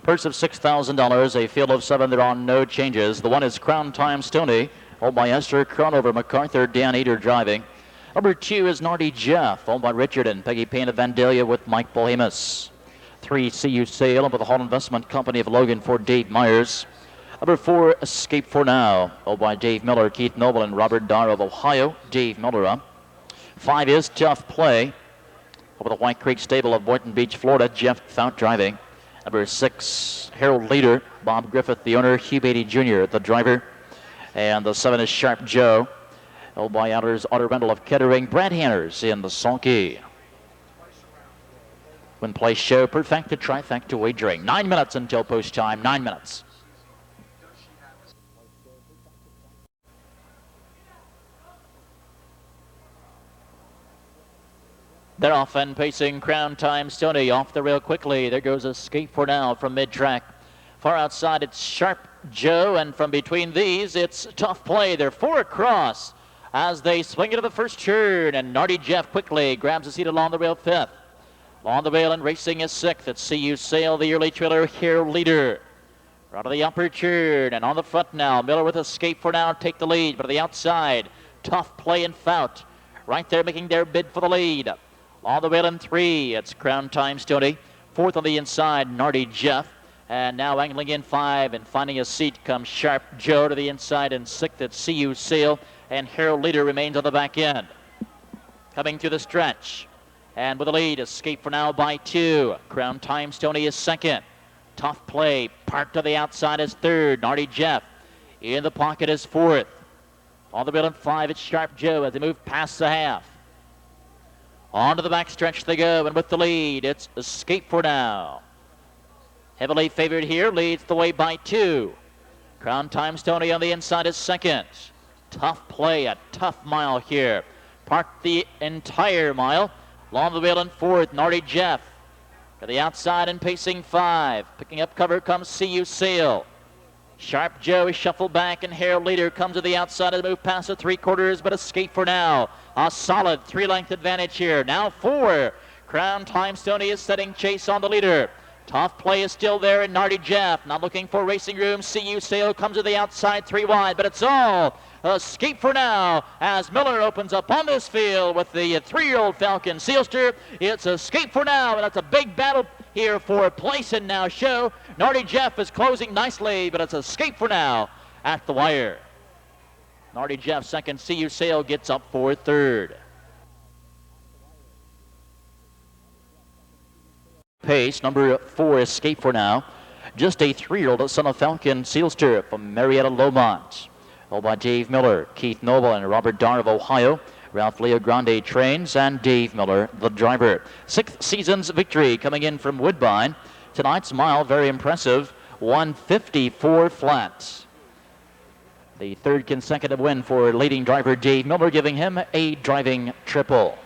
Purse of $6,000. A field of 7. There are no changes. The 1 is Crown Time Stoney, owned by Esther Cronover MacArthur. Dan Eder driving. Number 2 is Nardi Jeff, owned by Richard and Peggy Payne of Vandalia with Mike Bohemus. 3, See You Sail, with the Hall Investment Company of Logan for Dave Myers. Number 4, Escape for Now, owned by Dave Miller, Keith Noble, and Robert Darr of Ohio. Dave Miller up. 5 is Tough Play, over the White Creek Stable of Boynton Beach, Florida. Jeff Fout driving. Number 6, Harold Leader, Bob Griffith, the owner. Hugh Beatty Jr., the driver. And the 7 is Sharp Joe, owned by Outers Auto Rental of Kettering. Brad Hanners in the sulky. Win Play Show, perfecta, trifecta wagering. 9 minutes until post time. 9 minutes. They're off and pacing. Crown Time Stoney off the rail quickly. There goes Escape for Now from mid-track. Far outside, it's Sharp Joe, and from between these, it's Tough Play. They're 4 across as they swing into the first turn, and Nardi Jeff quickly grabs a seat along the rail 5th. Along the rail and racing is 6th. It's See You Sail, the early trailer, here leader. Out of the upper turn, and on the front now, Miller with Escape for Now take the lead, but on the outside, Tough Play and Fout right there making their bid for the lead. On the rail in 3, it's Crown Time Stoney. 4th on the inside, Nardi Jeff. And now angling in 5 and finding a seat comes Sharp Joe to the inside, and 6th at See You Sail. And Harold Leader remains on the back end. Coming through the stretch. And with the lead, Escape for Now by 2. Crown Time Stoney is 2nd. Tough Play parked to the outside is 3rd. Nardi Jeff in the pocket is 4th. On the rail in 5, it's Sharp Joe as they move past the half. On to the back stretch they go, and with the lead, it's Escape for Now. Heavily favored here, leads the way by 2. Crown Time Stoney on the inside is 2nd. Tough Play, a tough mile here. Parked the entire mile. Along the rail in 4th, Nardi Jeff. To the outside and pacing 5. Picking up cover comes See You Sail. Sharp Joe is shuffled back, and Harold Leader comes to the outside and move past the 3/4, but Escape for Now. A solid 3-length advantage here. Now 4. Crown Time Stoney is setting chase on the leader. Tough Play is still there, and Nardi Jeff not looking for racing room. See You Sail comes to the outside 3 wide, but it's all Escape for Now as Miller opens up on this field with the 3-year-old Falcon Sealster. It's Escape for Now, and that's a big battle here for place in Now Show. Nardi Jeff is closing nicely, but it's Escape for Now at the wire. Nardi Jeff 2nd, See You Sail gets up for 3rd. Pace, number 4, Escape for Now. Just a 3-year-old son of Falcon Sealster from Marietta Lomont. Owned by Dave Miller, Keith Noble, and Robert Darr of Ohio. Ralph Leo Grande trains, and Dave Miller, the driver. 6th season's victory coming in from Woodbine. Tonight's mile, very impressive, 154 flat. The 3rd consecutive win for leading driver Dave Miller, giving him a driving triple.